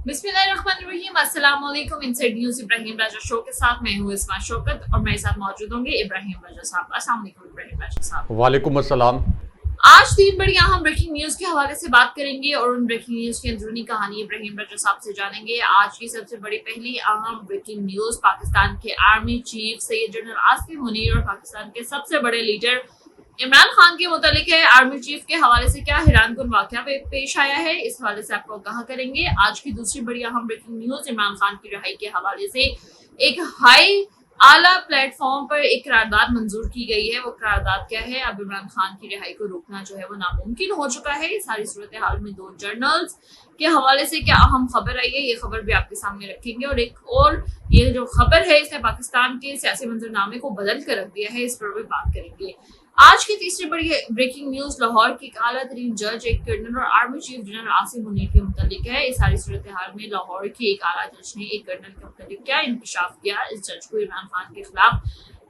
बिस्मिल्लाहिर्रहमानिर्रहीम, अस्सलाम वालेकुम। इनसाइड न्यूज़ इब्राहिम राजा शो के साथ मैं हूँ इसमा शौकत और मेरे साथ मौजूद होंगे इब्राहिम राजा साहब। अस्सलाम वालेकुम इब्राहिम राजा साहब। वालेकुम अस्सलाम। आज 3 बड़ी अहम ब्रेकिंग न्यूज़ के हवाले से बात करेंगे और उन ब्रेकिंग न्यूज़ की अंदरूनी कहानी इब्राहिम राजा साहब से जानेंगे। आज की सबसे बड़ी पहली अहम ब्रेकिंग न्यूज़, पाकिस्तान के army chief Syed general Asim Munir और पाकिस्तान के सबसे बड़े लीडर इमरान खान के मुतालिक है। आर्मी चीफ के हवाले से क्या हैरानकुन वाकया पेश आया है, इस हवाले से आपको आगाह करेंगे। आज की दूसरी बड़ी अहम ब्रेकिंग न्यूज, इमरान खान की रिहाई के हवाले से एक हाई आला प्लेटफॉर्म पर एक करारदाद मंजूर की गई है। वो करारदाद क्या है? अब इमरान खान की रिहाई को रोकना जो है वो नामुमकिन हो चुका है। सारी सूरत हाल में 2 जर्नल्स के हवाले से क्या अहम खबर आई है, ये खबर भी आपके सामने रखेंगे। और ये जो खबर है इसने पाकिस्तान के सियासी मंजरनामे को बदल कर रख दिया है, इस पर भी बात करेंगे। आज की तीसरी बड़ी ब्रेकिंग न्यूज, लाहौर के एक आला तरीन जज, एक कर्नल और army chief general Asim Munir के मुतालिक है। इस सारी सूरत हाल में लाहौर के एक आला जज ने एक कर्नल के मुतालिक क्या इंकशाफ किया, इस जज को इमरान खान के खिलाफ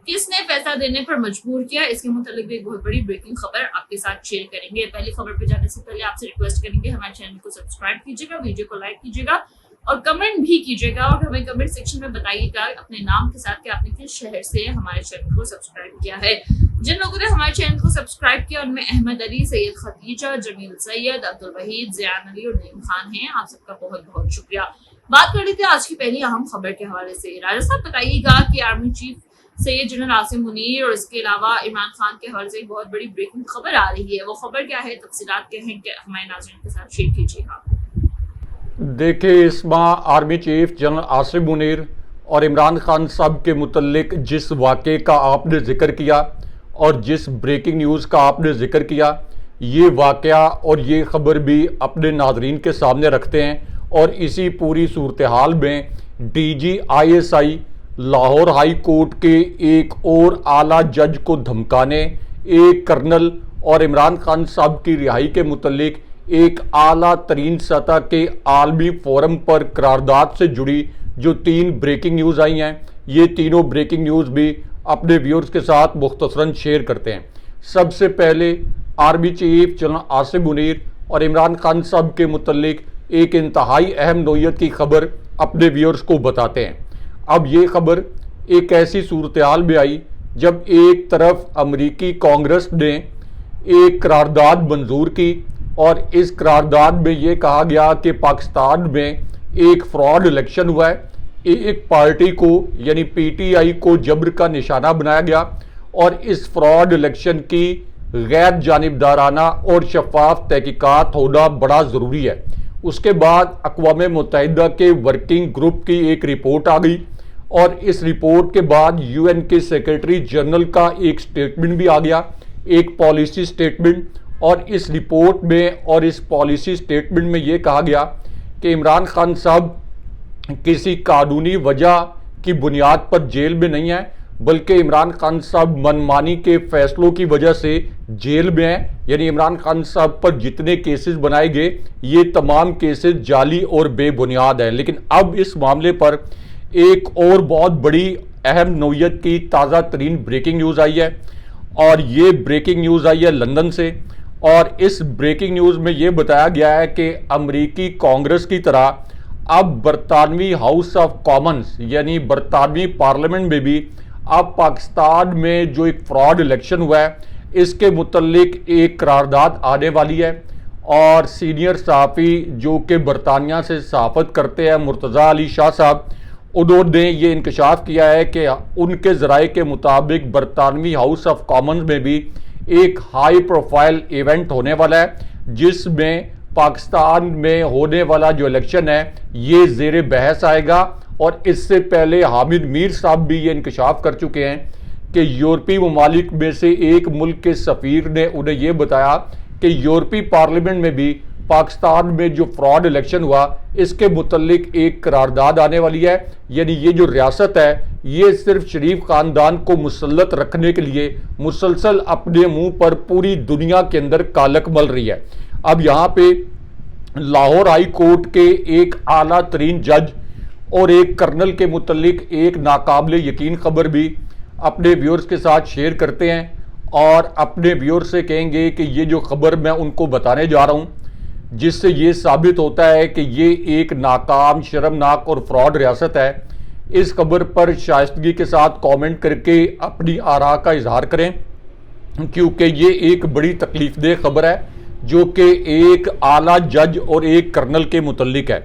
किसने फैसला देने पर मजबूर किया, इसके मुतालिक भी एक बहुत बड़ी ब्रेकिंग खबर आपके साथ शेयर करेंगे। पहली खबर पर जाने से पहले आपसे रिक्वेस्ट करेंगे हमारे चैनल को सब्सक्राइब कीजिएगा, वीडियो को लाइक कीजिएगा और कमेंट भी कीजिएगा और हमें कमेंट सेक्शन में बताइएगा अपने नाम के साथ कि आपने किस शहर से हमारे चैनल को सब्सक्राइब किया है। जिन लोगों ने हमारे चैनल को सब्सक्राइब किया उनमें अहमद अली, सैयद खदीजा, जमील सैयद, अब्दुल वहीद, ज़ियान अली और नईम खान हैं। आप सबका बहुत बहुत शुक्रिया। बात कर लेते हैं आज की पहली अहम खबर के हवाले से। राजा साहब बताइएगा कि army chief Syed general Asim Munir और इसके अलावा इमरान खान के हवाले से एक बहुत बड़ी ब्रेकिंग खबर आ रही है, वो खबर क्या है, तफसीलात क्या है, क्या हमारे नाज़रीन के साथ शेयर कीजिएगा। देखिए, इस माह army chief general Asim Munir और इमरान खान साहब के मुतल्लिक जिस वाक़े का आपने ज़िक्र किया और जिस ब्रेकिंग न्यूज़ का आपने ज़िक्र किया, ये वाक़या और ये ख़बर भी अपने नाज़रीन के सामने रखते हैं। और इसी पूरी सूरत हाल में DGISI लाहौर हाई कोर्ट के एक और आला जज को धमकाने, एक कर्नल और इमरान खान साहब की रिहाई के मुतल्लिक एक आला तरीन सतह के आलमी फोरम पर करारदाद से जुड़ी जो 3 ब्रेकिंग न्यूज़ आई हैं, ये तीनों ब्रेकिंग न्यूज़ भी अपने व्यूअर्स के साथ मुख्तसरन शेयर करते हैं। सबसे पहले army chief general Asim Munir और इमरान खान साहब के मुतल्लिक एक इंतहाई अहम नोयत की खबर अपने व्यूअर्स को बताते हैं। अब ये खबर एक ऐसी सूरत हाल में आई जब एक तरफ अमरीकी कांग्रेस ने एक करारदाद मंजूर की और इस करारदाद में ये कहा गया कि पाकिस्तान में एक फ्रॉड इलेक्शन हुआ है, एक पार्टी को यानी PTI को जबर का निशाना बनाया गया और इस फ्रॉड इलेक्शन की गैर जानिबदाराना और शफाफ तहकीकात होना बड़ा ज़रूरी है। उसके बाद अक़वाम मुत्तहिदा के वर्किंग ग्रुप की एक रिपोर्ट आ गई और इस रिपोर्ट के बाद UN के सेक्रेटरी जनरल का एक स्टेटमेंट भी आ गया, एक पॉलिसी स्टेटमेंट। और इस रिपोर्ट में और इस पॉलिसी स्टेटमेंट में ये कहा गया कि इमरान खान साहब किसी कानूनी वजह की बुनियाद पर जेल में नहीं है, बल्कि इमरान खान साहब मनमानी के फैसलों की वजह से जेल में हैं। यानी इमरान खान साहब पर जितने केसेस बनाए गए ये तमाम केसेस जाली और बेबुनियाद हैं। लेकिन अब इस मामले पर एक और बहुत बड़ी अहम नौयत की ताज़ा तरीन ब्रेकिंग न्यूज़ आई है और ये ब्रेकिंग न्यूज़ आई है लंदन से। और इस ब्रेकिंग न्यूज़ में ये बताया गया है कि अमरीकी कांग्रेस की तरह अब बरतानवी हाउस ऑफ कॉमन्स यानी बरतानवी पार्लियामेंट में भी अब पाकिस्तान में जो एक फ्रॉड इलेक्शन हुआ है इसके मुतल्लिक एक करारदाद आने वाली है। और सीनियर सहाफ़ी जो कि बरतानिया से सहाफ़त करते हैं, मुर्तज़ा अली शाह साहब, उन्होंने ये इंकशाफ किया है कि उनके ज़राए के मुताबिक बरतानवी हाउस ऑफ कॉमन्स में भी एक हाई प्रोफाइल इवेंट होने वाला है जिसमें पाकिस्तान में होने वाला जो इलेक्शन है ये ज़ेर बहस आएगा। और इससे पहले हामिद मीर साहब भी ये इंकशाफ कर चुके हैं कि यूरोपीय ममालिक में से एक मुल्क के सफ़ीर ने उन्हें ये बताया कि यूरोपीय पार्लियामेंट में भी पाकिस्तान में जो फ्रॉड इलेक्शन हुआ इसके मुतल्लिक एक करारदाद आने वाली है। यानी ये जो रियासत है ये सिर्फ शरीफ ख़ानदान को मुसल्लत रखने के लिए मुसलसल अपने मुंह पर पूरी दुनिया के अंदर कालक मल रही है। अब यहाँ पे लाहौर हाई कोर्ट के एक आला तरीन जज और एक कर्नल के मुतल्लिक एक नाकाबिले यकीन खबर भी अपने व्यूअर्स के साथ शेयर करते हैं और अपने व्यूअर्स से कहेंगे कि ये जो खबर मैं उनको बताने जा रहा हूँ जिससे ये साबित होता है कि ये एक नाकाम, शर्मनाक और फ्रॉड रियासत है। इस खबर पर शाइस्तगी के साथ कमेंट करके अपनी आरा का इजहार करें, क्योंकि ये एक बड़ी तकलीफदेह खबर है जो कि एक आला जज और एक कर्नल के मुतल्लिक है।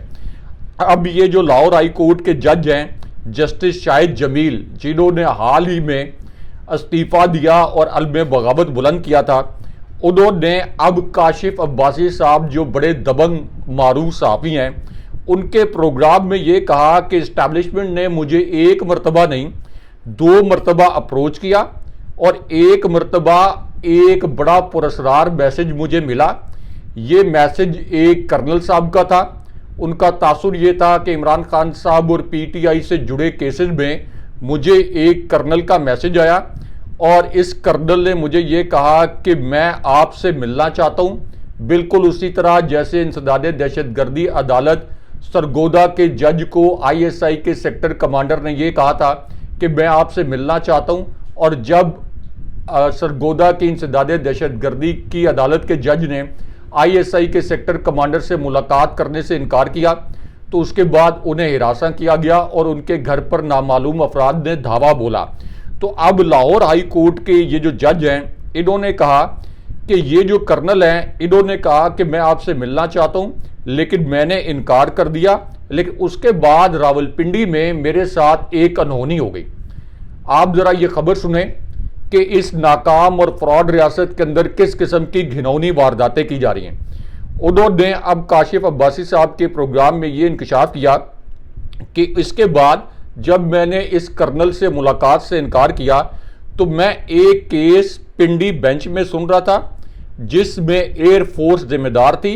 अब ये जो लाहौर हाई कोर्ट के जज हैं जस्टिस शाहिद जमील, जिन्होंने हाल ही में इस्तीफ़ा दिया और अलम बगावत बुलंद किया था, उन्होंने अब काशिफ अब्बासी साहब जो बड़े दबंग मारूफ सहाफ़ी हैं, उनके प्रोग्राम में ये कहा कि इस्टेब्लिशमेंट ने मुझे एक मरतबा नहीं 2 मरतबा अप्रोच किया और एक मरतबा एक बड़ा पुरस्कार मैसेज मुझे मिला। ये मैसेज एक कर्नल साहब का था। उनका तासुर ये था कि इमरान खान साहब और पीटीआई से जुड़े केसेस में मुझे एक कर्नल का मैसेज आया और इस कर्नल ने मुझे ये कहा कि मैं आपसे मिलना चाहता हूँ, बिल्कुल उसी तरह जैसे इंसदाद दहशतगर्दी अदालत सरगोदा के जज को आईएसआई के सेक्टर कमांडर ने ये कहा था कि मैं आपसे मिलना चाहता हूँ। और जब सरगोदा की इंसदाद दहशतगर्दी की अदालत के जज ने आईएसआई के सेक्टर कमांडर से मुलाकात करने से इनकार किया, तो उसके बाद उन्हें हिरासत किया गया और उनके घर पर नामालूम अफराद ने धावा बोला। तो अब लाहौर हाई कोर्ट के ये जो जज हैं, इन्होंने कहा कि ये जो कर्नल हैं, इन्होंने कहा कि मैं आपसे मिलना चाहता हूँ, लेकिन मैंने इनकार कर दिया। लेकिन उसके बाद रावलपिंडी में मेरे साथ एक अनहोनी हो गई। आप जरा ये खबर सुने कि इस नाकाम और फ्रॉड रियासत के अंदर किस किस्म की घिनौनी वारदातें की जा रही हैं। उन्होंने अब काशिफ अब्बासी साहब के प्रोग्राम में ये इंकशाफ किया कि इसके बाद जब मैंने इस कर्नल से मुलाकात से इनकार किया, तो मैं एक केस पिंडी बेंच में सुन रहा था जिसमें एयरफोर्स जिम्मेदार थी।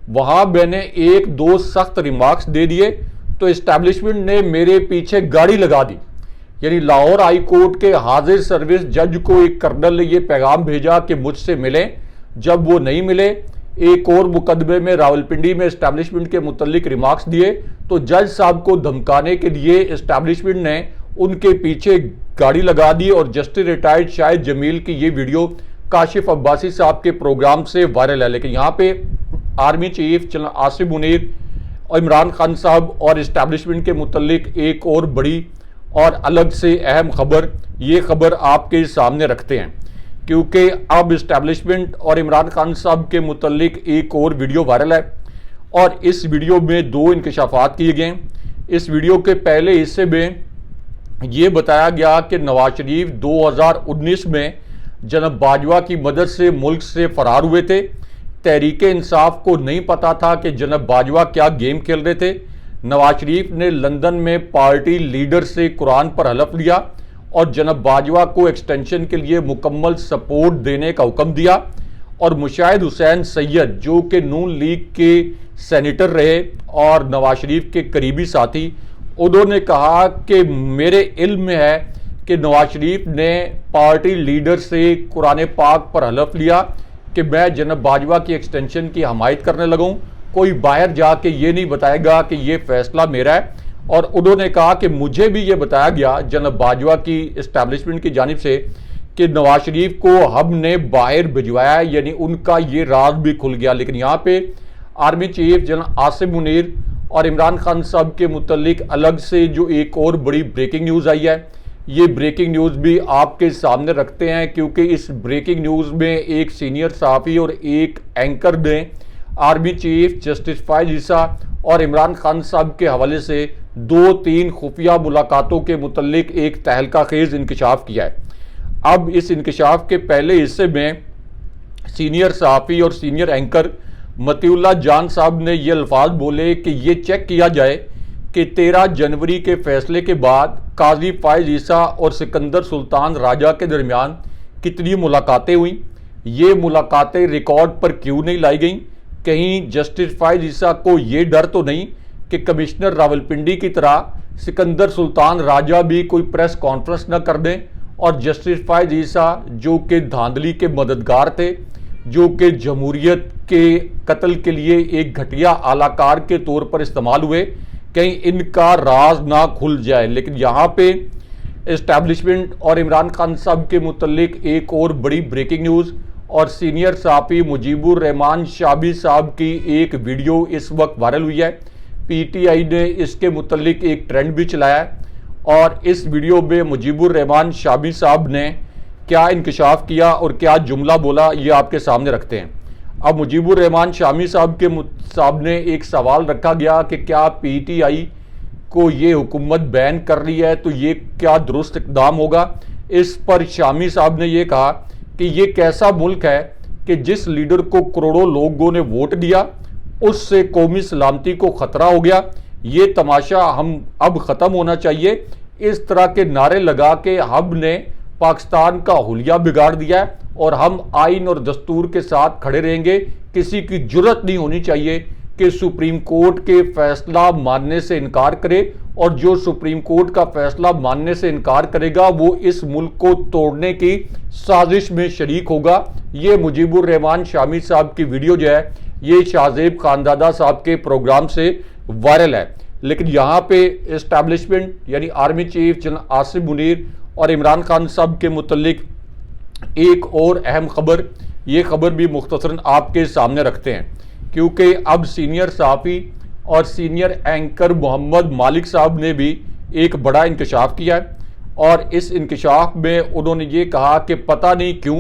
वहाँ मैंने 1-2 सख्त रिमार्क्स दे दिए तो इस्टेब्लिशमेंट ने मेरे पीछे गाड़ी लगा दी। यानी लाहौर हाई कोर्ट के हाजिर सर्विस जज को एक कर्नल ने यह पैगाम भेजा कि मुझसे मिलें। जब वो नहीं मिले, एक और मुकदमे में रावलपिंडी में इस्टेब्लिशमेंट के मुतल्लिक रिमार्क्स दिए, तो जज साहब को धमकाने के लिए इस्टेब्लिशमेंट ने उनके पीछे गाड़ी लगा दी। और जस्टिस रिटायर्ड शाहिद जमील की ये वीडियो काशिफ अब्बासी साहब के प्रोग्राम से वायरल है। लेकिन यहाँ पे army chief general Asif Munir और इमरान खान साहब और इस्टेब्लिशमेंट के मुतल्लिक एक और बड़ी और अलग से अहम खबर, ये खबर आपके सामने रखते हैं, क्योंकि अब इस्टेब्लिशमेंट और इमरान खान साहब के मुतल्लिक एक और वीडियो वायरल है और इस वीडियो में 2 इंकशाफात किए गए। इस वीडियो के पहले हिस्से में ये बताया गया कि नवाज शरीफ 2019 में जनाब बाजवा की मदद से मुल्क से फरार हुए थे। तहरीक इंसाफ को नहीं पता था कि जनाब बाजवा क्या गेम खेल रहे थे। नवाज शरीफ ने लंदन में पार्टी लीडर से कुरान पर हलफ लिया और जनाब बाजवा को एक्सटेंशन के लिए मुकम्मल सपोर्ट देने का हुक्म दिया। और मुशाहिद हुसैन सैयद, जो कि नून लीग के सेनेटर रहे और नवाज शरीफ के करीबी साथी, उन्होंने कहा कि मेरे इल्म में है कि नवाज शरीफ ने पार्टी लीडर से कुरान पाक पर हलफ लिया कि मैं जनाब बाजवा की एक्सटेंशन की हमायत करने लगूँ। कोई बाहर जाके ये नहीं बताएगा कि ये फैसला मेरा है। और उन्होंने कहा कि मुझे भी ये बताया गया जनाब बाजवा की इस्टेब्लिशमेंट की जानिब से कि नवाज शरीफ को हमने बाहर भिजवाया है, यानी उनका ये राज भी खुल गया। लेकिन यहाँ पे army chief general Asif Munir और इमरान खान साहब के मुतल्लिक अलग से जो एक और बड़ी ब्रेकिंग न्यूज़ आई है, ये ब्रेकिंग न्यूज़ भी आपके सामने रखते हैं, क्योंकि इस ब्रेकिंग न्यूज़ में एक सीनियर सहाफ़ी और एक एंकर ने आर्मी चीफ जस्टिस फायज ईसा और इमरान खान साहब के हवाले से 2-3 खुफिया मुलाकातों के मुतल्लिक एक तहलका खेज इंकशाफ किया है। अब इस इंकशाफ के पहले हिस्से में सीनियर सहाफ़ी और सीनियर एंकर मतीउल्लाह जान साहब ने ये अल्फाज बोले कि ये चेक किया जाए कि 13 जनवरी के फैसले के बाद काजी फायज ईसा और सिकंदर सुल्तान राजा के दरमियान कितनी मुलाकातें हुई, ये मुलाकातें रिकॉर्ड पर क्यों नहीं लाई गई। कहीं जस्टिस फायज ईसा को ये डर तो नहीं कि कमिश्नर रावलपिंडी की तरह सिकंदर सुल्तान राजा भी कोई प्रेस कॉन्फ्रेंस न कर दें और जस्टिस फायज ईसा जो कि धांधली के मददगार थे, जो कि जमहूरियत के कत्ल के लिए एक घटिया आलाकार के तौर पर इस्तेमाल हुए, कहीं इनका राज ना खुल जाए। लेकिन यहाँ पे इस्टेब्लिशमेंट और इमरान खान साहब के मुतल्लिक एक और बड़ी ब्रेकिंग न्यूज़ और सीनियर सहाफ़ी मुजीबुर रहमान शाबी साहब की एक वीडियो इस वक्त वायरल हुई है। पीटीआई ने इसके मुतल्लिक एक ट्रेंड भी चलाया है और इस वीडियो में मुजीबुर रहमान शाबी साहब ने क्या इंकशाफ किया और क्या जुमला बोला, ये आपके सामने रखते हैं। अब मुजीबुर रहमान शामी साहब के सामने एक सवाल रखा गया कि क्या पीटीआई को ये हुकूमत बैन कर रही है तो ये क्या दुरुस्त इक़दाम होगा। इस पर शामी साहब ने ये कहा कि ये कैसा मुल्क है कि जिस लीडर को करोड़ों लोगों ने वोट दिया उससे कौमी सलामती को ख़तरा हो गया, ये तमाशा हम अब ख़त्म होना चाहिए। इस तरह के नारे लगा के हब ने पाकिस्तान का हुलिया बिगाड़ दिया है और हम आइन और दस्तूर के साथ खड़े रहेंगे। किसी की जुर्रत नहीं होनी चाहिए कि सुप्रीम कोर्ट के फैसला मानने से इनकार करे, और जो सुप्रीम कोर्ट का फैसला मानने से इनकार करेगा वो इस मुल्क को तोड़ने की साजिश में शरीक होगा। ये मुजीबुर रहमान शामी साहब की वीडियो जो है ये शाहजेब खानदादा साहब के प्रोग्राम से वायरल है। लेकिन यहाँ पे इस्टेब्लिशमेंट यानी army chief general Asim Munir और इमरान खान साहब के मुतल्लिक एक और अहम खबर, ये खबर भी मुख्तसरन आपके सामने रखते हैं, क्योंकि अब सीनियर सहाफ़ी और सीनियर एंकर मोहम्मद मालिक साहब ने भी एक बड़ा इंकशाफ किया है। और इस इंकशाफ में उन्होंने ये कहा कि पता नहीं क्यों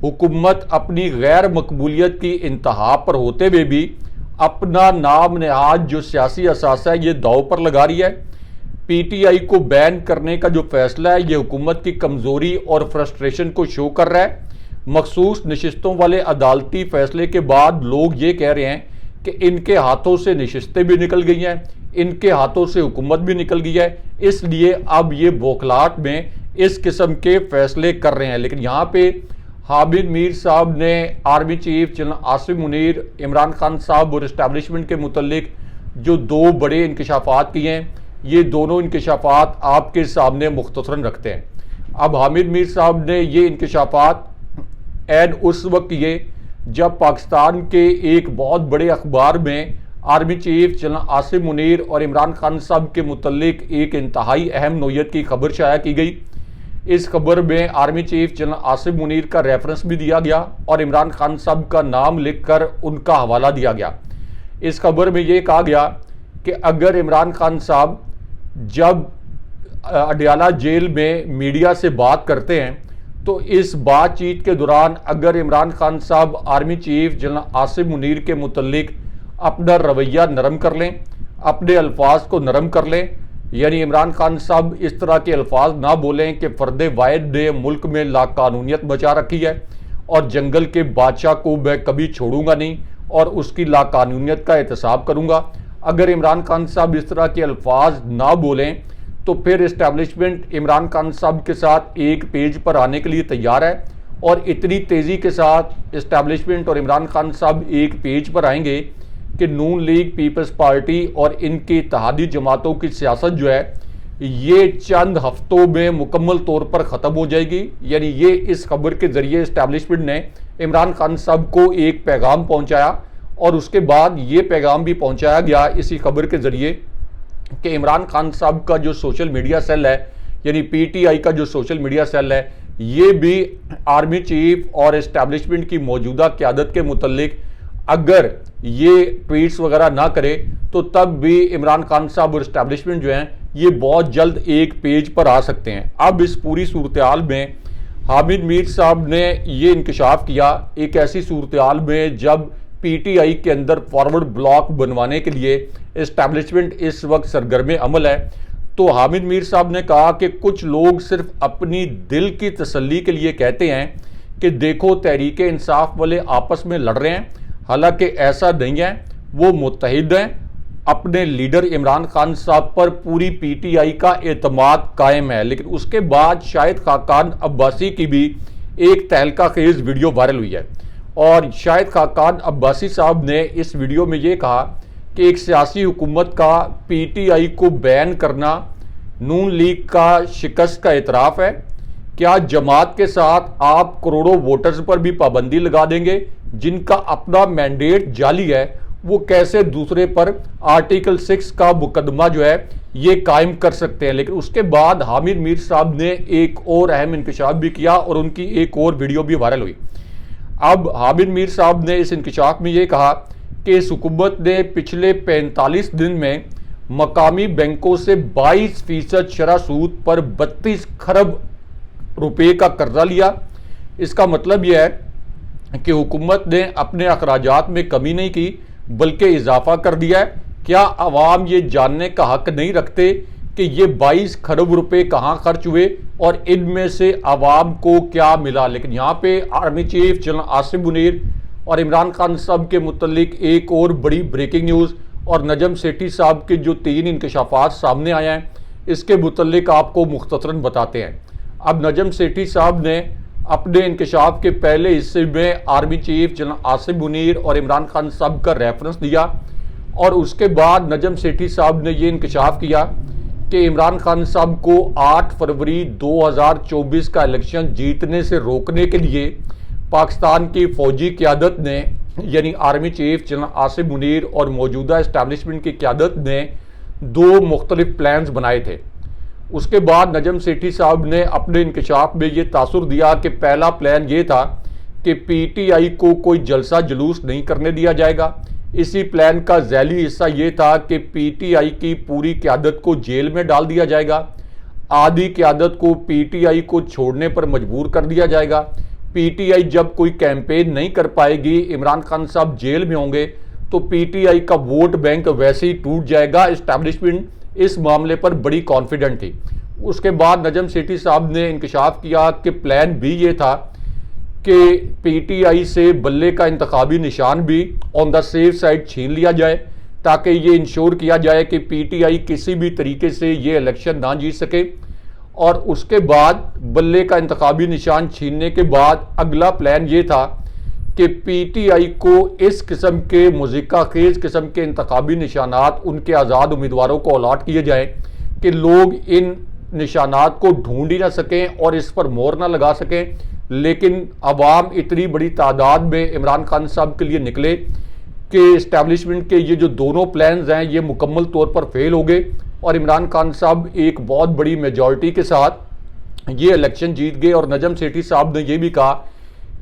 हुकूमत अपनी गैर मकबूलियत की इंतहा पर होते हुए भी अपना नाम नहाज जो सियासी असासा है ये दाव पर लगा रही है। पीटीआई को बैन करने का जो फैसला है ये हुकूमत की कमज़ोरी और फ्रस्ट्रेशन को शो कर रहा है। मखसूस नशिस्तों वाले अदालती फैसले के बाद लोग ये कह रहे हैं कि इनके हाथों से नशिस्तें भी निकल गई हैं, इनके हाथों से हुकूमत भी निकल गई है, इसलिए अब ये बौखलाहट में इस किस्म के फैसले कर रहे हैं। लेकिन यहाँ पे हामिद मीर साहब ने army chief general Asim Munir, Imran Khan साहब और इस्टेब्लिशमेंट के मुतल्लिक जो दो बड़े इंकशाफात किए हैं, ये दोनों इंकशाफात आपके सामने मुख्तसरन रखते हैं। अब हामिद मीर साहब ने ये इंकशाफात एन उस वक्त किए जब पाकिस्तान के एक बहुत बड़े अखबार में army chief general Asim Munir और इमरान खान साहब के मुतल्लिक एक इंतहाई अहम नोयत की खबर शाया की गई। इस खबर में army chief general Asim Munir का रेफरेंस भी दिया गया और इमरान खान साहब का नाम लिखकर उनका हवाला दिया गया। इस खबर में ये कहा गया कि अगर इमरान खान साहब जब अडयाला जेल में मीडिया से बात करते हैं तो इस बातचीत के दौरान अगर इमरान खान साहब army chief general Asim Munir के मुतल्लिक अपना रवैया नरम कर लें, अपने अल्फाज को नरम कर लें, यानी इमरान खान साहब इस तरह के अल्फाज ना बोलें कि फ़र्द वाहिद ने मुल्क में लाकानूनियत बचा रखी है और जंगल के बादशाह को मैं कभी छोड़ूंगा नहीं और उसकी लाकानूनियत का एहतसाब करूंगा। अगर इमरान खान साहब इस तरह के अल्फाज ना बोलें तो फिर इस्टेब्लिशमेंट इमरान खान साहब के साथ एक पेज पर आने के लिए तैयार है, और इतनी तेज़ी के साथ इस्टेब्लिशमेंट और इमरान खान साहब एक पेज पर आएंगे कि नून लीग, पीपल्स पार्टी और इनकी इत्तेहादी जमातों की सियासत जो है ये चंद हफ्तों में मुकम्मल तौर पर ख़त्म हो जाएगी। यानी ये इस खबर के ज़रिए इस्टेब्लिशमेंट ने इमरान खान साहब को एक पैगाम पहुँचाया, और उसके बाद ये पैगाम भी पहुँचाया गया इसी खबर के ज़रिए कि इमरान खान साहब का जो सोशल मीडिया सेल है, यानी पीटीआई का जो सोशल मीडिया सेल है, ये भी आर्मी चीफ और इस्टेब्लिशमेंट की मौजूदा क़यादत के मुतल्लिक अगर ये ट्वीट्स वगैरह ना करे तो तब भी इमरान खान साहब और इस्टेब्लिशमेंट जो हैं ये बहुत जल्द एक पेज पर आ सकते हैं। अब इस पूरी सूरत हाल में हामिद मीर साहब ने ये इंकशाफ किया एक ऐसी सूरत हाल में जब पीटीआई के अंदर फॉरवर्ड ब्लॉक बनवाने के लिए इस्टेब्लिशमेंट इस वक्त सरगर्म अमल है। तो हामिद मीर साहब ने कहा कि कुछ लोग सिर्फ अपनी दिल की तसल्ली के लिए कहते हैं कि देखो तहरीक इंसाफ वाले आपस में लड़ रहे हैं, हालांकि ऐसा नहीं है, वो मुत्तहिद हैं। अपने लीडर इमरान खान साहब पर पूरी पीटीआई का एतमाद कायम है। लेकिन उसके बाद शाहिद खाकान अब्बासी की भी एक तहलका खेज वीडियो वायरल हुई है, और शाहिद खाकान अब्बासी साहब ने इस वीडियो में ये कहा कि एक सियासी हुकूमत का पीटीआई को बैन करना नून लीग का शिकस्त का एतराफ़ है। क्या जमात के साथ आप करोड़ों वोटर्स पर भी पाबंदी लगा देंगे जिनका अपना मैंडेट जाली है, वो कैसे दूसरे पर आर्टिकल 6 का मुकदमा जो है ये कायम कर सकते हैं। लेकिन उसके बाद हामिद मीर साहब ने एक और अहम इंकशाफ भी किया और उनकी एक और वीडियो भी वायरल हुई। अब हामिद मीर साहब ने इस इंकशाफ में ये कहा कि इस हुकूमत ने पिछले 45 दिन में मकामी बैंकों से 22% शरह सूद पर 32 खरब रुपए का कर्जा लिया। इसका मतलब यह है कि हुकूमत ने अपने अखराजात में कमी नहीं की बल्कि इजाफा कर दिया है। क्या आवाम ये जानने का हक नहीं रखते कि ये 22 खरब रुपए कहाँ खर्च हुए और इनमें से आवाम को क्या मिला? लेकिन यहाँ पे army chief general Asim Munir और इमरान खान साहब के मुतल्लिक एक और बड़ी ब्रेकिंग न्यूज़ और नजम सेठी साहब के जो 3 इंकशाफात सामने आए हैं इसके मुतल्लिक आपको मुख्तसरन बताते हैं। अब नजम सेठी साहब ने अपने इंकशाफ के पहले हिस्से में army chief general Asim Munir और इमरान खान साहब का रेफरेंस दिया और उसके बाद नजम सेठी साहब ने ये इंकशाफ किया कि इमरान खान साहब को 8 फरवरी 2024 का इलेक्शन जीतने से रोकने के लिए पाकिस्तान की फौजी क़यादत ने यानी army chief general Asim Munir और मौजूदा इस्टेब्लिशमेंट की क़यादत ने 2 मुख्तलिफ प्लान्स बनाए थे। उसके बाद नजम सेठी साहब ने अपने इंकशाफ में ये तासुर दिया कि पहला प्लान ये था कि पीटीआई को कोई जलसा जुलूस नहीं करने दिया जाएगा। इसी प्लान का झैली हिस्सा ये था कि पीटीआई की पूरी क़यादत को जेल में डाल दिया जाएगा, आधी क़यादत को पीटीआई को छोड़ने पर मजबूर कर दिया जाएगा। पीटीआई जब कोई कैंपेन नहीं कर पाएगी, इमरान खान साहब जेल में होंगे, तो पीटीआई का वोट बैंक वैसे ही टूट जाएगा। इस्टेब्लिशमेंट इस मामले पर बड़ी कॉन्फिडेंट थी। उसके बाद नजम सेठी साहब ने इंकशाफ किया कि प्लान भी ये था कि पीटीआई से बल्ले का इंतखाबी निशान भी ऑन द सेफ साइड छीन लिया जाए ताकि ये इंश्योर किया जाए कि पीटीआई किसी भी तरीके से ये इलेक्शन ना जीत सके। और उसके बाद बल्ले का इंतखाबी निशान छीनने के बाद अगला प्लान ये था कि पीटीआई को इस किस्म के मुज़िका खेज किस्म के इंतखाबी निशानात उनके आज़ाद उम्मीदवारों को अलॉट किए जाएँ कि लोग इन निशानात को ढूंढ ही ना सकें और इस पर मोहर ना लगा सकें। लेकिन अवाम इतनी बड़ी तादाद में इमरान खान साहब के लिए निकले कि इस्टेब्लिशमेंट के ये जो दोनों प्लान्स हैं ये मुकम्मल तौर पर फेल हो गए और इमरान खान साहब एक बहुत बड़ी मेजॉरिटी के साथ ये इलेक्शन जीत गए। और नजम सेठी साहब ने ये भी कहा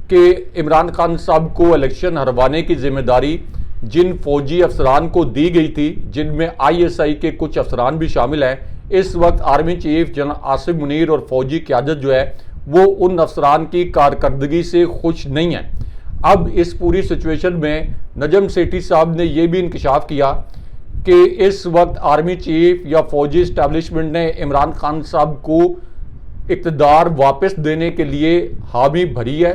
कि इमरान खान साहब को इलेक्शन हरवाने की जिम्मेदारी जिन फौजी अफसरान को दी गई थी, जिनमें आईएसआई के कुछ अफसरान भी शामिल हैं, इस वक्त army chief general Asim Munir और फौजी क़यादत जो है वो उन अफसरान की कारकर्दगी से खुश नहीं है। अब इस पूरी सिचुएशन में नजम सेठी साहब ने यह भी इंकशाफ किया कि इस वक्त आर्मी चीफ या फौजी इस्टेब्लिशमेंट ने इमरान खान साहब को इक़्तिदार वापस देने के लिए हामी भरी है,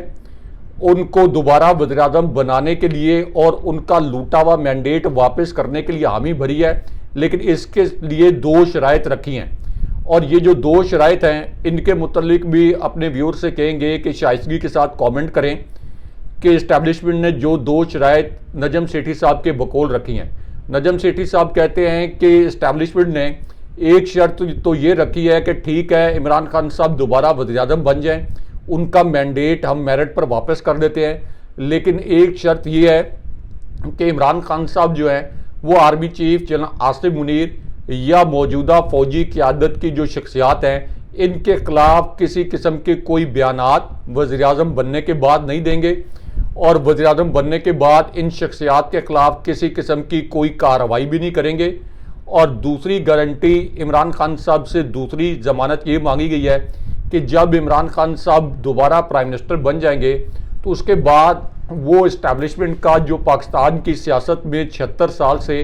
उनको दोबारा वज़ीर-ए-आज़म बनाने के लिए और उनका लूटा हुआ मैंडेट वापस करने के लिए हामी भरी है। लेकिन इसके लिए 2 शराइत रखी हैं और ये जो 2 शराइत हैं इनके मुतल्लिक भी अपने व्यूअर से कहेंगे कि शाइस्तगी के साथ कमेंट करें कि इस्टेब्लिशमेंट ने जो 2 शराइत नजम सेठी साहब के बकौल रखी हैं। नजम सेठी साहब कहते हैं कि इस्टेब्लिशमेंट ने एक शर्त तो ये रखी है कि ठीक है इमरान खान साहब दोबारा वज़ीर-ए-आज़म बन जाएं, उनका मैंडेट हम मेरिट पर वापस कर देते हैं, लेकिन एक शर्त ये है कि इमरान खान साहब जो है वो army chief general Asim Munir या मौजूदा फौजी क़यादत की जो शख्सियात हैं इनके खिलाफ किसी किस्म के कोई बयानात वज़ीर-ए-आज़म बनने के बाद नहीं देंगे और वज़ीर-ए-आज़म बनने के बाद इन शख्सियात के खिलाफ किसी किस्म की कोई कार्रवाई भी नहीं करेंगे। और दूसरी गारंटी इमरान खान साहब से दूसरी ज़मानत ये मांगी गई है कि जब इमरान खान साहब दोबारा प्राइम मिनिस्टर बन जाएंगे तो उसके बाद वो इस्टेब्लिशमेंट का जो पाकिस्तान की सियासत में 76 साल से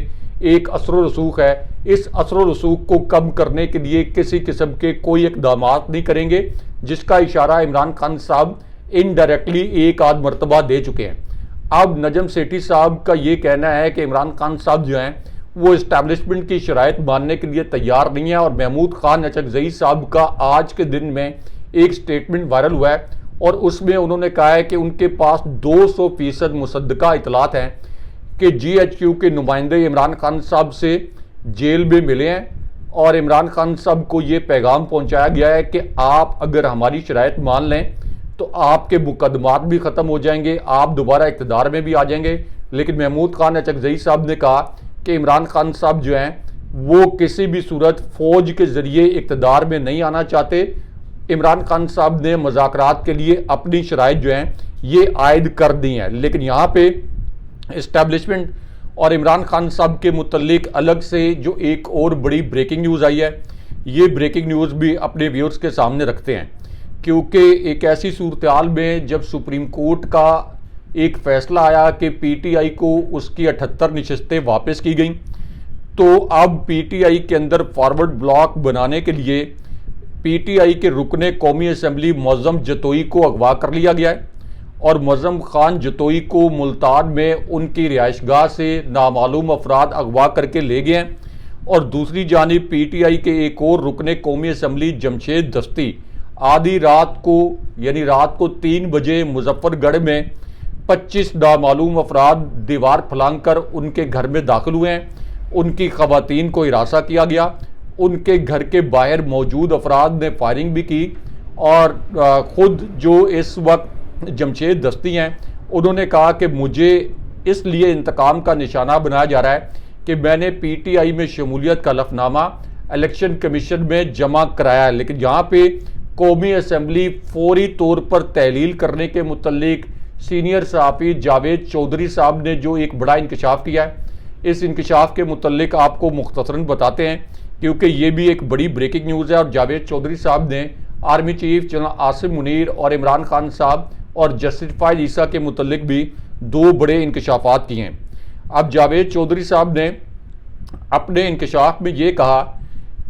एक असर रसूख है, इस असर रसूख को कम करने के लिए किसी किस्म के कोई इक़दाम नहीं करेंगे, जिसका इशारा इमरान खान साहब इनडायरेक्टली एक आध मरतबा दे चुके हैं। अब नजम सेठी साहब का ये कहना है कि इमरान खान साहब जो हैं वो इस्टेब्लिशमेंट की शराइत मानने के लिए तैयार नहीं है। और महमूद खान अचकज़ई साहब का आज के दिन में एक स्टेटमेंट वायरल हुआ है और उसमें उन्होंने कहा है कि उनके पास 200% मुसद्दका इतलात हैं कि GHQ के नुमाइंदे इमरान खान साहब से जेल में मिले हैं और इमरान खान साहब को ये पैगाम पहुंचाया गया है कि आप अगर हमारी शराइत मान लें तो आपके मुकदमात भी ख़त्म हो जाएंगे, आप दोबारा इक़्तिदार में भी आ जाएंगे। लेकिन महमूद खान अचकज़ई साहब ने कहा कि इमरान खान साहब जो हैं वो किसी भी सूरत फ़ौज के ज़रिए इक़्तिदार में नहीं आना चाहते, इमरान खान साहब ने मुज़ाकरात के लिए अपनी शराइत जो हैं ये आयद कर दी हैं। लेकिन यहाँ पे इस्टेब्लिशमेंट और इमरान खान साहब के मुतल्लिक अलग से जो एक और बड़ी ब्रेकिंग न्यूज़ आई है, ये ब्रेकिंग न्यूज़ भी अपने व्यूअर्स के सामने रखते हैं, क्योंकि एक ऐसी सूरत हाल में जब सुप्रीम कोर्ट का एक फ़ैसला आया कि पीटीआई को उसकी 78 नशस्तें वापस की गई, तो अब पीटीआई के अंदर फॉरवर्ड ब्लॉक बनाने के लिए पीटीआई के रुकने कौमी असम्बली मुअज़्ज़म जतोई को अगवा कर लिया गया है और मुअज़्ज़म खान जतोई को मुल्तान में उनकी रिहाइशगाह से नामालूम अफराद अगवा करके ले गए हैं। और दूसरी जानिब पीटीआई के एक और रुकने कौमी असम्बली जमशेद दस्ती आधी रात को यानी रात को 3 बजे मुजफ्फरगढ़ में 25 नामालूम अफराद दीवार फलांग कर उनके घर में दाखिल हुए हैं। उनकी खवातीन को हिरासा किया गया, उनके घर के बाहर मौजूद अफराद ने फायरिंग भी की और ख़ुद जो इस वक्त जमशेद दस्ती हैं उन्होंने कहा कि मुझे इसलिए इंतकाम का निशाना बनाया जा रहा है कि मैंने पीटीआई में शमूलियत का हलफनामा इलेक्शन कमीशन में जमा कराया है। लेकिन यहाँ पे कौमी असम्बली फौरी तौर पर तहलील करने के मुतल्लिक सीनियर सहाफ़ी जावेद चौधरी साहब ने जो एक बड़ा इंकशाफ किया है, इस इंकशाफ के मुतल्लिक आपको मुख्तसरन बताते हैं क्योंकि ये भी एक बड़ी ब्रेकिंग न्यूज़ है। और जावेद चौधरी साहब ने army chief general Asim Munir और इमरान खान साहब और जस्टिस फायद ईसा के मुतल्लिक भी 2 बड़े इंकशाफात किए हैं। अब जावेद चौधरी साहब ने अपने इंकशाफ में ये कहा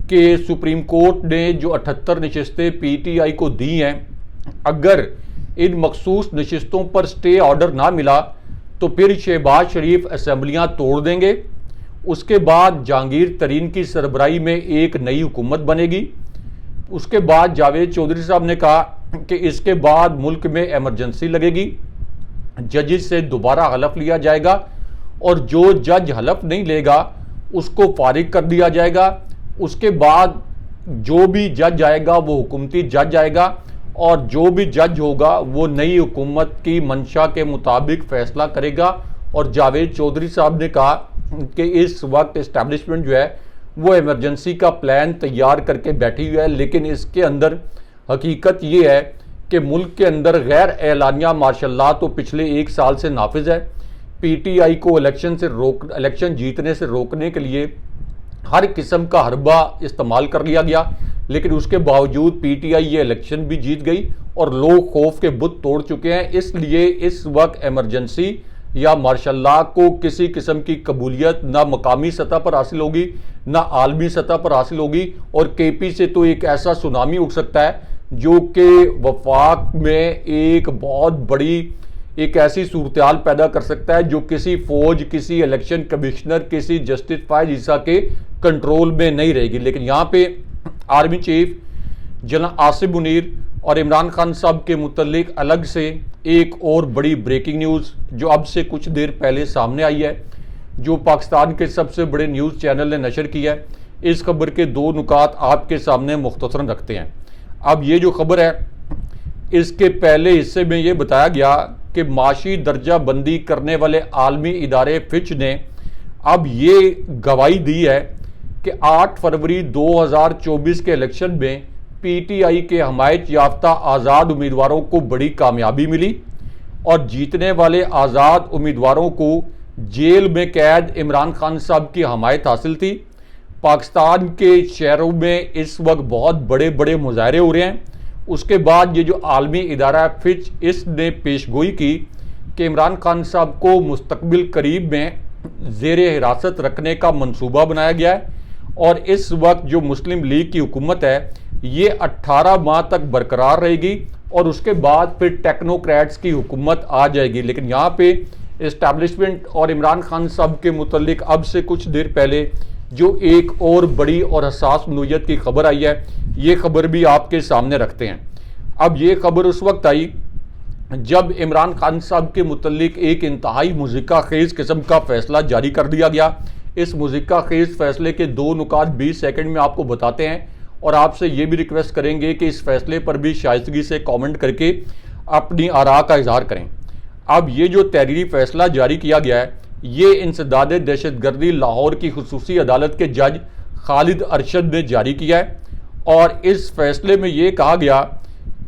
कि सुप्रीम कोर्ट ने जो 78 नशस्तें पीटीआई को दी हैं, अगर इन मखसूस नशस्तों पर स्टे ऑर्डर ना मिला तो फिर शहबाज शरीफ असम्बलियाँ तोड़ देंगे। उसके बाद जहांगीर तरीन की सरबराही में एक नई हुकूमत बनेगी। उसके बाद जावेद चौधरी साहब ने कहा कि इसके बाद मुल्क में एमरजेंसी लगेगी, जजेस से दोबारा हलफ लिया जाएगा और जो जज हलफ नहीं लेगा उसको फारिग कर दिया जाएगा। उसके बाद जो भी जज आएगा वो हुकूमती जज आएगा और जो भी जज होगा वो नई हुकूमत की मंशा के मुताबिक फ़ैसला करेगा। और जावेद चौधरी साहब ने कहा कि इस वक्त इस्टेब्लिशमेंट जो है वो इमरजेंसी का प्लान तैयार करके बैठी हुई है, लेकिन इसके अंदर हकीकत ये है कि मुल्क के अंदर गैर एलानिया मार्शल लॉ तो पिछले 1 साल से नाफिज है। पीटीआई को इलेक्शन जीतने से रोकने के लिए हर किस्म का हरबा इस्तेमाल कर लिया गया, लेकिन उसके बावजूद पीटीआई ये इलेक्शन भी जीत गई और लोग खौफ के बुत तोड़ चुके हैं। इसलिए इस वक्त इमरजेंसी या मार्शल लॉ को किसी किस्म की कबूलियत ना मकामी सतह पर हासिल होगी ना आलमी सतह पर हासिल होगी। और केपी से तो एक ऐसा सुनामी उठ सकता है जो कि वफाक में एक बहुत बड़ी एक ऐसी सूरत हाल पैदा कर सकता है जो किसी फौज, किसी इलेक्शन कमिश्नर, किसी जस्टिस फायद ईसा के कंट्रोल में नहीं रहेगी। लेकिन यहाँ पे army chief general Asim Munir और इमरान खान साहब के मुतल्लिक अलग से एक और बड़ी ब्रेकिंग न्यूज़ जो अब से कुछ देर पहले सामने आई है, जो पाकिस्तान के सबसे बड़े न्यूज़ चैनल ने नशर किया है। इस खबर के 2 नुकात आपके सामने मुख्तसरन रखते हैं। अब ये जो खबर है, इसके पहले हिस्से में ये बताया गया कि माशी दर्जा बंदी करने वाले आलमी इदारे फिच ने अब ये गवाही दी है कि 8 फरवरी 2024 के इलेक्शन में पीटीआई के हमायत याफ्ता आज़ाद उम्मीदवारों को बड़ी कामयाबी मिली और जीतने वाले आज़ाद उम्मीदवारों को जेल में कैद इमरान खान साहब की हमायत हासिल थी। पाकिस्तान के शहरों में इस वक्त बहुत बड़े बड़े मुजाहरे हो रहे हैं। उसके बाद ये जो आलमी इदारा फिच, इसने पेशगोई की कि इमरान खान साहब को मुस्तकबिल करीब में ज़ेर हिरासत रखने का मंसूबा बनाया गया है और इस वक्त जो मुस्लिम लीग की हुकूमत है ये 18 माह तक बरकरार रहेगी और उसके बाद फिर टेक्नोक्रेट्स की हुकूमत आ जाएगी। लेकिन यहाँ पे इस्टेब्लिशमेंट और इमरान खान साहब के मुतल्लिक अब से कुछ देर पहले जो एक और बड़ी और हसास नोयत की खबर आई है, ये खबर भी आपके सामने रखते हैं। अब ये खबर उस वक्त आई जब इमरान खान साहब के मुतल्लिक एक इंतहाई मुज़िका खेज़ किस्म का फ़ैसला जारी कर दिया गया। इस मुज़िका खेज़ फ़ैसले के 2 नुकात 20 सेकंड में आपको बताते हैं और आपसे ये भी रिक्वेस्ट करेंगे कि इस फैसले पर भी शाइस्तगी से कमेंट करके अपनी आरा का इजहार करें। अब ये जो तहरीरी फ़ैसला जारी किया गया है, ये इंसदाद दहशतगर्दी लाहौर की खुसूसी अदालत के जज खालिद अरशद ने जारी किया है और इस फैसले में ये कहा गया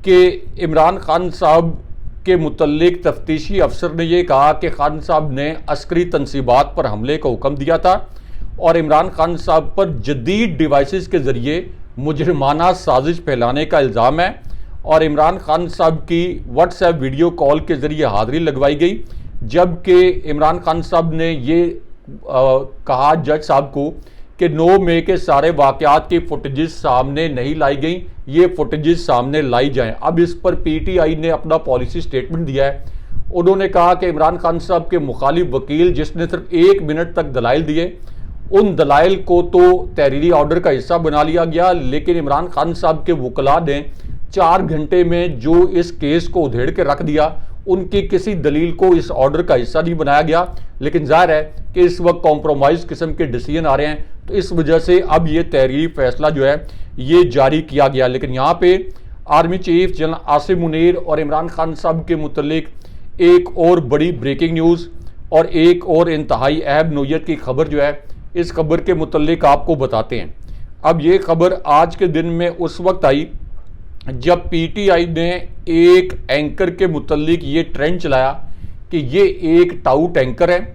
कि इमरान खान साहब के मुतल्लिक तफ्तीशी अफसर ने यह कहा कि खान साहब ने अस्करी तनसीबात पर हमले का हुक्म दिया था और इमरान खान साहब पर जदीद डिवाइसेस के ज़रिए मुजरिमाना साजिश फैलाने का इल्ज़ाम है और इमरान खान साहब की व्हाट्सएप वीडियो कॉल के ज़रिए हाज़िरी लगवाई गई, जबकि इमरान खान साहब ने ये कहा जज साहब को कि 9 मई के सारे वाक़यात की फुटेजेस सामने नहीं लाई गई, ये फुटेजेस सामने लाई जाएं। अब इस पर पीटीआई ने अपना पॉलिसी स्टेटमेंट दिया है। उन्होंने कहा कि इमरान खान साहब के मुखालिफ वकील जिसने सिर्फ 1 मिनट तक दलाइल दिए, उन दलाइल को तो तहरीरी ऑर्डर का हिस्सा बना लिया गया, लेकिन इमरान खान साहब के वकला ने 4 घंटे में जो इस केस को उधेड़ के रख दिया, उनकी किसी दलील को इस ऑर्डर का हिस्सा नहीं बनाया गया। लेकिन जाहिर है कि इस वक्त कॉम्प्रोमाइज किस्म के डिसीजन आ रहे हैं, तो इस वजह से अब ये तहरीरी फैसला जो है ये जारी किया गया। लेकिन यहाँ पे army chief general Asim Munir और इमरान खान साहब के मुतल्लिक एक और बड़ी ब्रेकिंग न्यूज़ और एक और इंतहाई अहम नोयत की खबर जो है, इस खबर के मुतल्लिक आपको बताते हैं। अब ये खबर आज के दिन में उस वक्त आई जब पीटीआई ने एक एंकर के मुतल्लिक ये ट्रेंड चलाया कि ये एक टाउट एंकर है,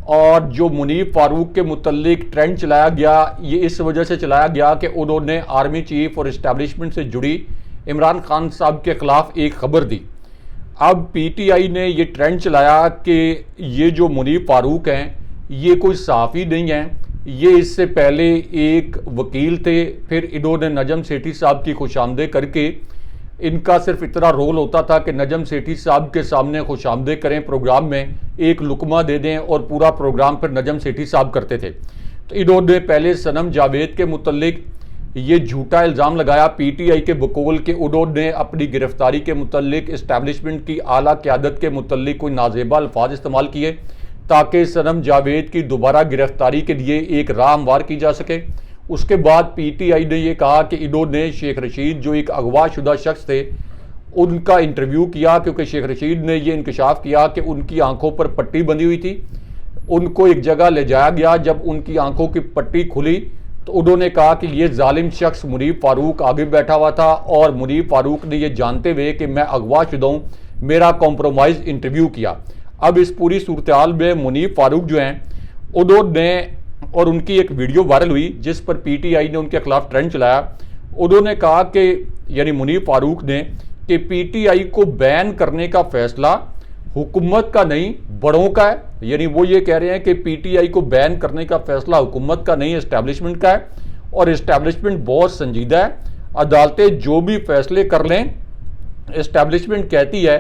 और जो मुनीब फारूक के मुतल्लिक ट्रेंड चलाया गया ये इस वजह से चलाया गया कि उन्होंने आर्मी चीफ और इस्टेब्लिशमेंट से जुड़ी इमरान खान साहब के ख़िलाफ़ एक खबर दी। अब पीटीआई ने ये ट्रेंड चलाया कि ये जो मुनीब फारूक हैं ये कोई सहाफ़ी नहीं हैं, ये इससे पहले एक वकील थे, फिर इन्होंने नजम सेठी साहब की खुशामदे करके इनका सिर्फ इतना रोल होता था कि नजम सेठी साहब के सामने खुशामदे करें प्रोग्राम में, एक लुकमा दे दें और पूरा प्रोग्राम फिर नजम सेठी साहब करते थे। तो इन्होंने पहले सनम जावेद के मुतल्लिक ये झूठा इल्ज़ाम लगाया पीटीआई के बकौल के उन्होंने अपनी गिरफ्तारी के मुतल्लिक इस्टेब्लिशमेंट की आला क़यादत के मुतल्लिक कोई नाजेबा अल्फाज इस्तेमाल किए ताकि सनम जावेद की दोबारा गिरफ्तारी के लिए एक राह हमवार की जा सके। उसके बाद पीटीआई ने यह कहा कि इन्होंने शेख रशीद जो एक अगवाशुदा शख्स थे उनका इंटरव्यू किया, क्योंकि शेख रशीद ने यह इंकशाफ किया कि उनकी आंखों पर पट्टी बंधी हुई थी। उनको एक जगह ले जाया गया, जब उनकी आंखों की पट्टी खुली तो उन्होंने कहा कि ये जालिम शख्स मुनीब फारूक आगे बैठा हुआ था और मुनीब फारूक ने यह जानते हुए कि मैं अगवाशुदा हूँ मेरा कॉम्प्रोमाइज़ इंटरव्यू किया। अब इस पूरी सूरत हाल में मुनीब फारूक जो हैं उन्होंने, और उनकी एक वीडियो वायरल हुई जिस पर पीटीआई ने उनके खिलाफ ट्रेंड चलाया, उन्होंने कहा कि यानी मुनीब फारूक ने कि पीटीआई को बैन करने का फैसला हुकूमत का नहीं बड़ों का है। यानी वो ये कह रहे हैं कि पीटीआई को बैन करने का फैसला हुकूमत का नहीं इस्टेब्लिशमेंट का है, और इस्टेब्लिशमेंट बहुत संजीदा है, अदालतें जो भी फैसले कर लें इस्टेब्लिशमेंट कहती है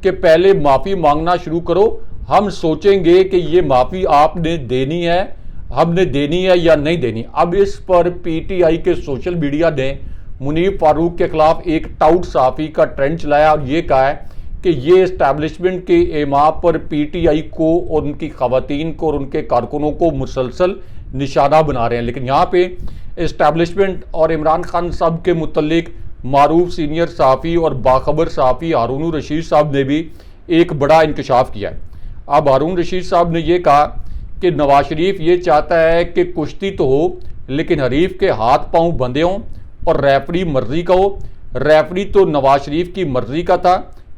कि पहले माफ़ी मांगना शुरू करो, हम सोचेंगे कि ये माफ़ी आपने देनी है, हमने देनी है या नहीं देनी। अब इस पर पीटीआई के सोशल मीडिया ने मुनीब फारूक के खिलाफ एक टाउट साफ़ी का ट्रेंड चलाया और ये कहा है कि ये इस्टेब्लिशमेंट के एमा पर पीटीआई को और उनकी ख़वातीन को और उनके कारकुनों को मुसलसल निशाना बना रहे हैं। लेकिन यहाँ पे इस्टेब्लिशमेंट और इमरान खान साहब के मुतल्लिक मारूफ सीनियर सहाफ़ी और बाखबर सहाफ़ी हारून रशीद साहब ने भी एक बड़ा इंकशाफ किया है। अब हारून रशीद साहब ने यह कहा कि नवाज शरीफ ये चाहता है कि कुश्ती तो हो लेकिन हरीफ के हाथ पांव बंधे हों और रेफरी मर्जी का हो। रेफरी तो नवाज शरीफ की मर्जी का था,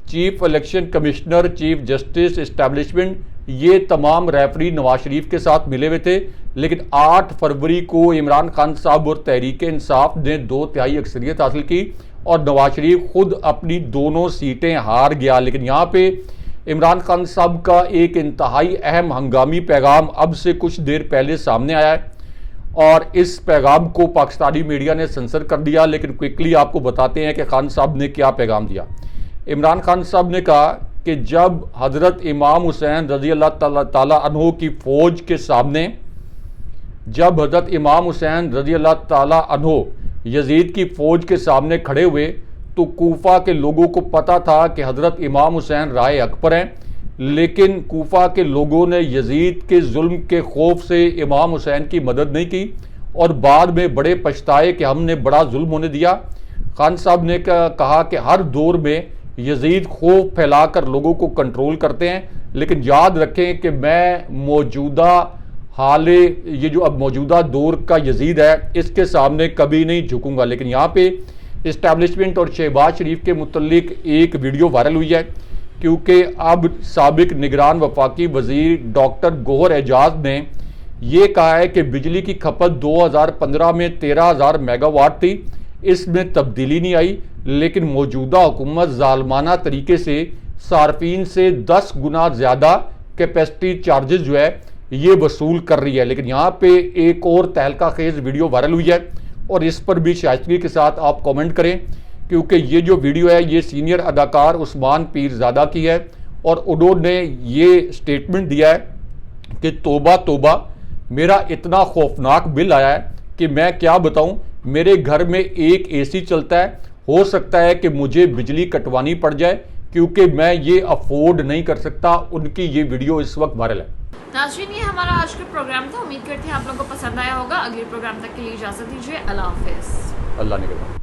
chief election commissioner, chief justice, establishment, ये तमाम रेफरी नवाज शरीफ के साथ मिले हुए थे। लेकिन 8 फरवरी को इमरान खान साहब और तहरीक इंसाफ ने 2/3 अक्सरियत हासिल की और नवाज शरीफ खुद अपनी दोनों सीटें हार गया। लेकिन यहाँ पे इमरान खान साहब का एक इंतहाई अहम हंगामी पैगाम अब से कुछ देर पहले सामने आया है और इस पैगाम को पाकिस्तानी मीडिया ने सेंसर कर दिया। लेकिन क्विकली आपको बताते हैं कि खान साहब ने क्या पैगाम दिया। इमरान खान साहब ने कहा कि जब हज़रत इमाम हुसैन रज़ी अल्लाह ताला अन्हो की फ़ौज के सामने, जब हज़रत इमाम हुसैन रज़ी अल्लाह ताला अन्हो यजीद की फ़ौज के सामने खड़े हुए तो कूफा के लोगों को पता था कि हज़रत इमाम हुसैन राय हक पर हैं, लेकिन कूफा के लोगों ने यजीद के जुल्म के खौफ से इमाम हुसैन की मदद नहीं की और बाद में बड़े पछताए कि हमने बड़ा जुल्म होने दिया। खान साहब ने कहा कि हर दौर में यजीद खौफ फैलाकर लोगों को कंट्रोल करते हैं, लेकिन याद रखें कि मैं मौजूदा हाल ये जो अब मौजूदा दौर का यजीद है इसके सामने कभी नहीं झुकूंगा। लेकिन यहाँ पे इस्टेब्लिशमेंट और शहबाज शरीफ के मुतल्लिक एक वीडियो वायरल हुई है, क्योंकि अब साबिक निगरान वफाकी वजीर डॉक्टर गौहर एजाज ने ये कहा है कि बिजली की खपत 2015 में 13,000 मेगावाट थी, इसमें तब्दीली नहीं आई, लेकिन मौजूदा हुकूमत जालमाना तरीके से सार्फिन से 10 गुना ज़्यादा कैपेसिटी चार्जेस जो है ये वसूल कर रही है। लेकिन यहाँ पे एक और तहलका खेज वीडियो वायरल हुई है और इस पर भी शाइस्तगी के साथ आप कमेंट करें, क्योंकि ये जो वीडियो है ये सीनियर अदाकार उस्मान पीरजादा की है और उन्होंने ये स्टेटमेंट दिया है कि तौबा तौबा, मेरा इतना खौफनाक बिल आया है कि मैं क्या बताऊं। मेरे घर में एक एसी चलता है, हो सकता है कि मुझे बिजली कटवानी पड़ जाए क्योंकि मैं ये अफोर्ड नहीं कर सकता। उनकी ये वीडियो इस वक्त वायरल है। नाज़रीन, ये हमारा आज का प्रोग्राम था। उम्मीद करते हैं आप लोगों को पसंद आया होगा। अगले प्रोग्राम तक के लिए इजाजत दीजिए। अल्लाह हाफिज़। अल्लाह ने